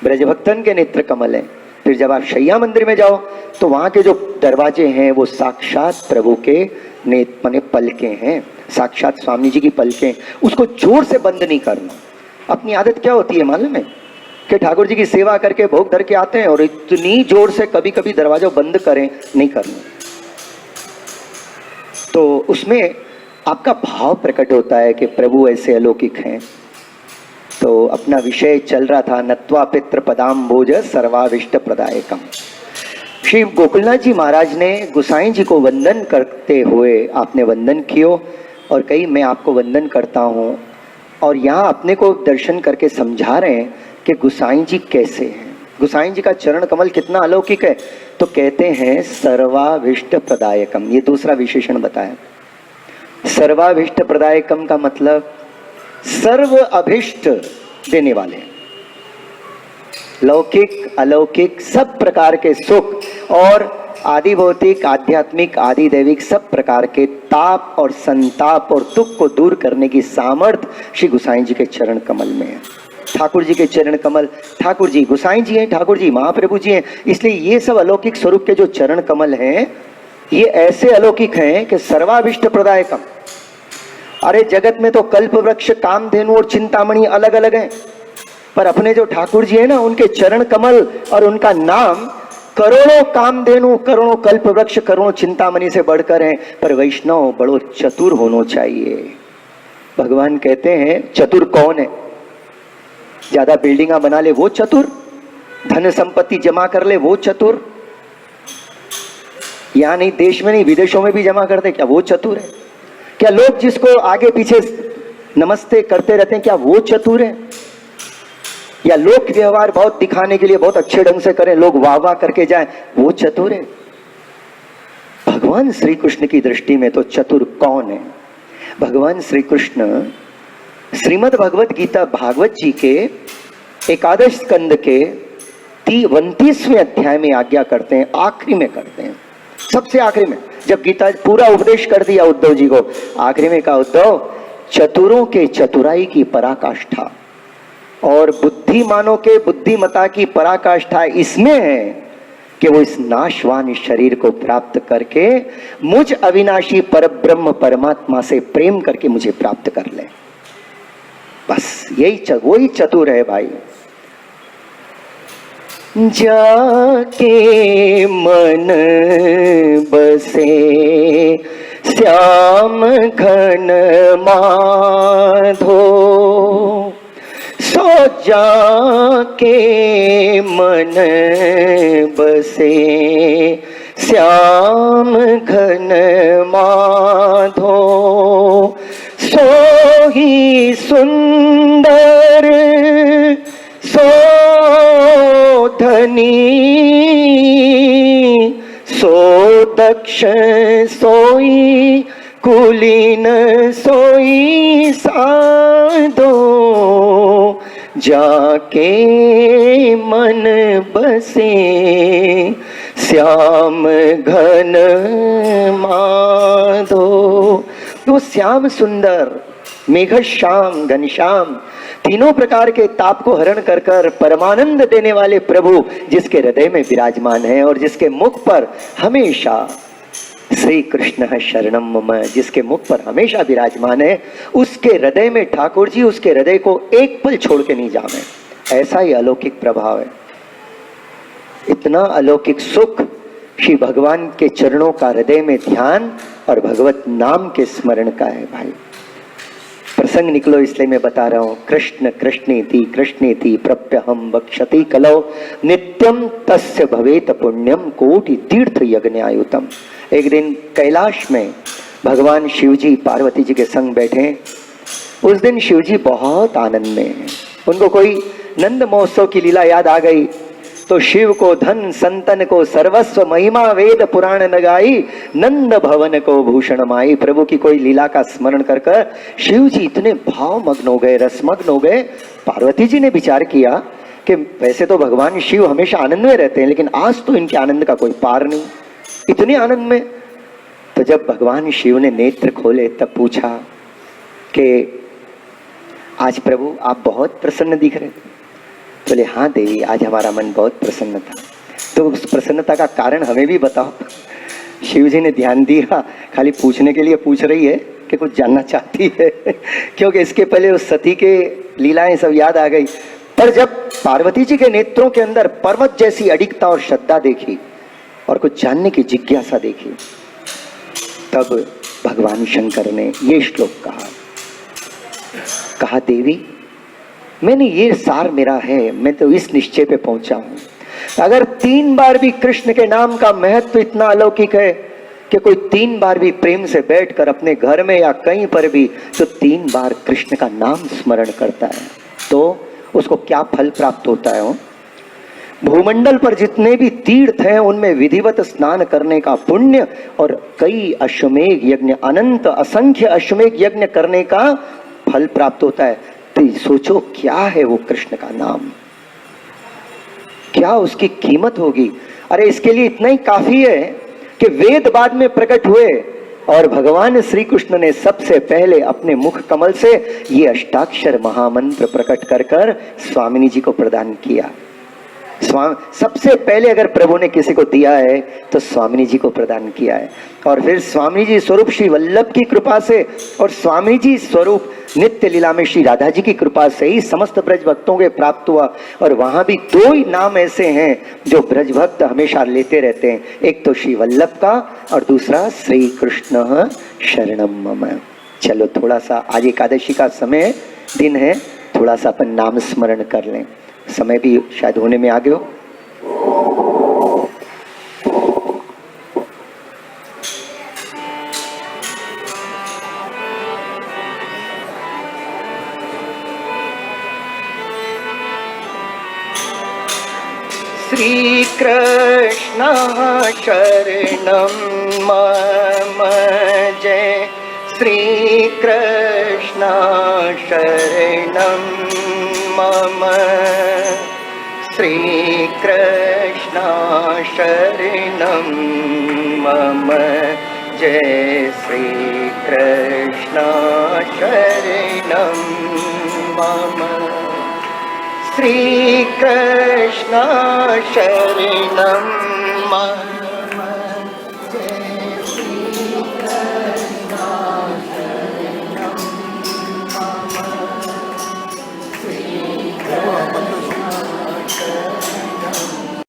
ब्रजभक्तन के नेत्र कमल है। फिर जब आप शैया मंदिर में जाओ तो वहां के जो दरवाजे हैं वो साक्षात प्रभु के नेत्र माने पलके हैं, साक्षात स्वामी जी की पलकें। उसको जोर से बंद नहीं करना। अपनी आदत क्या होती है मालूम है कि ठाकुर जी की सेवा करके भोग धर के आते हैं और इतनी जोर से कभी कभी दरवाजा बंद करें, नहीं करना। तो उसमें आपका भाव प्रकट होता है कि प्रभु ऐसे अलौकिक हैं। तो अपना विषय चल रहा था नत्वा पितृ पदाम्बोज सर्वाविष्ट प्रदायकम। श्री गोकुलनाथ जी महाराज ने गुसाई जी को वंदन करते हुए आपने वंदन कियो और कही मैं आपको वंदन करता हूँ, और यहाँ अपने को दर्शन करके समझा रहे हैं कि गुसाई जी कैसे हैं, गुसाई जी का चरण कमल कितना अलौकिक है। तो कहते हैं सर्वाभिष्ट प्रदायकम, ये दूसरा विशेषण बताया। सर्वाभिष्ट प्रदायकम का मतलब सर्व अभिष्ट देने वाले, लौकिक अलौकिक सब प्रकार के सुख और आदि भौतिक आध्यात्मिक आदि दैविक सब प्रकार के ताप और संताप और दुख को दूर करने की सामर्थ्य श्री गुसाई जी के चरण कमल में है। ठाकुर जी के चरण कमल, ठाकुर जी गुसाई जी हैं, ठाकुर जी महाप्रभु जी हैं, इसलिए ये सब अलौकिक स्वरूप के जो चरण कमल हैं ये ऐसे अलौकिक हैं कि सर्वाभिष्ट प्रदायकम। अरे जगत में तो कल्प वृक्ष कामधेनु और चिंतामणि अलग अलग हैं, पर अपने जो ठाकुर जी है ना उनके चरण कमल और उनका नाम करोड़ों कामधेनु करोड़ों कल्प वृक्ष करोड़ों चिंतामणि से बढ़कर हैं। पर वैष्णव बड़ो चतुर होना चाहिए। भगवान कहते हैं चतुर कौन है? ज्यादा बिल्डिंगा बना ले वो चतुर, धन संपत्ति जमा कर ले वो चतुर, यहां नहीं देश में नहीं विदेशों में भी जमा कर दे क्या वो चतुर है? क्या लोग जिसको आगे पीछे नमस्ते करते रहते हैं क्या वो चतुर है? या लोक व्यवहार बहुत दिखाने के लिए बहुत अच्छे ढंग से करें, लोग वाह वाह करके जाएं, वो चतुर है? भगवान श्री कृष्ण की दृष्टि में तो चतुर कौन है? भगवान श्री कृष्ण श्रीमद् भगवत गीता भागवत जी के एकादश स्कंद के 29वें अध्याय में आज्ञा करते हैं, आखिरी में करते हैं, सबसे आखिरी में। जब गीता पूरा उपदेश कर दिया उद्धव जी को, आखिरी में कहा उद्धव चतुरों के चतुराई की पराकाष्ठा और बुद्धिमानों के बुद्धिमता की पराकाष्ठा इसमें है कि वो इस नाशवान शरीर को प्राप्त करके मुझ अविनाशी परब्रह्म परमात्मा से प्रेम करके मुझे प्राप्त कर ले। बस यही वही चतुर है भाई। जाके मन बसे श्याम घन माधो, सो जाके मन बसे श्याम घन माधो, सो ही सुंदर सो धनी, सो दक्ष सोई कुलीन सोई साधो, जाके मन बसे श्याम घन माधो। कि वो श्याम सुंदर, मेघ श्याम, घनश्याम, तीनों प्रकार के ताप को हरण कर कर परमानंद देने वाले प्रभु जिसके हृदय में विराजमान है और जिसके मुख पर हमेशा श्री कृष्ण शरणम मम, जिसके मुख पर हमेशा विराजमान है, उसके हृदय में ठाकुर जी उसके हृदय को एक पल छोड़ के नहीं जावे। ऐसा ही अलौकिक प्रभाव है, इतना अलौकिक सुख श्री भगवान के चरणों का हृदय में ध्यान और भगवत नाम के स्मरण का है। भाई प्रसंग निकलो इसलिए मैं बता रहा हूं। कृष्ण कृष्णेति प्रप्यहम बक्षति कलौ नित्यम तस्य भवेत पुण्यम कोटि तीर्थ यज्ञायुतम। एक दिन कैलाश में भगवान शिव जी पार्वती जी के संग बैठे। उस दिन शिव जी बहुत आनंद में हैं। उनको कोई नंद महोत्सव की लीला याद आ गई तो शिव को धन संतन को सर्वस्व महिमा वेद पुराण नगाई नंद भवन को भूषण माई। प्रभु की कोई लीला का स्मरण कर कर शिव जी इतने भाव मग्न हो गए, रसमग्न हो गए। पार्वती जी ने विचार किया कि वैसे तो भगवान शिव हमेशा आनंद में रहते हैं, लेकिन आज तो इनके आनंद का कोई पार नहीं, इतने आनंद में। तो जब भगवान शिव ने नेत्र खोले तब पूछा कि आज प्रभु आप बहुत प्रसन्न दिख रहे थे। बोले हाँ देवी, आज हमारा मन बहुत प्रसन्न था। तो उस प्रसन्नता का कारण हमें भी बताओ। शिव जी ने ध्यान दिया, खाली पूछने के लिए पूछ रही है कि कुछ जानना चाहती है क्योंकि इसके पहले उस सती के लीलाएं सब याद आ गई। पर जब पार्वती जी के नेत्रों के अंदर पर्वत जैसी अडिगता और श्रद्धा देखी और कुछ जानने की जिज्ञासा देखी, तब भगवान शंकर ने ये श्लोक कहा देवी मैंने ये सार मेरा है, मैं तो इस निश्चय पे पहुंचा हूं। अगर 3 बार भी कृष्ण के नाम का महत्व इतना अलौकिक है कि कोई 3 बार भी प्रेम से बैठकर अपने घर में या कहीं पर भी तो 3 बार कृष्ण का नाम स्मरण करता है तो उसको क्या फल प्राप्त होता है। भूमंडल पर जितने भी तीर्थ हैं उनमें विधिवत स्नान करने का पुण्य और कई अश्वमेघ यज्ञ, अनंत असंख्य अश्वमेघ यज्ञ करने का फल प्राप्त होता है। तो सोचो क्या है वो कृष्ण का नाम, क्या उसकी कीमत होगी। अरे इसके लिए इतना ही काफी है कि वेद बाद में प्रकट हुए और भगवान श्री कृष्ण ने सबसे पहले अपने मुख कमल से ये अष्टाक्षर महामंत्र प्रकट कर कर स्वामिनी जी को प्रदान किया। सबसे पहले अगर प्रभु ने किसी को दिया है तो स्वामिनी जी को प्रदान किया है। और फिर स्वामी जी स्वरूप श्री वल्लभ की कृपा से और स्वामी जी स्वरूप नित्य लीला में श्री राधा जी की कृपा से ही समस्त ब्रज भक्तों के प्राप्त हुआ। और वहां भी 2 ही नाम ऐसे हैं जो ब्रज भक्त हमेशा लेते रहते हैं, एक तो श्री वल्लभ का और दूसरा श्री कृष्ण शरणम मम। चलो थोड़ा सा, आज एकादशी का समय दिन है, थोड़ा सा अपन नाम स्मरण कर लें। समय भी शायद होने में आ गए हो। श्री कृष्ण शरणम मम जय, श्री कृष्ण शरणम मम, श्री कृष्ण शरणम मम जय, श्री कृष्ण शरणम मम, श्री कृष्ण शरणम मम।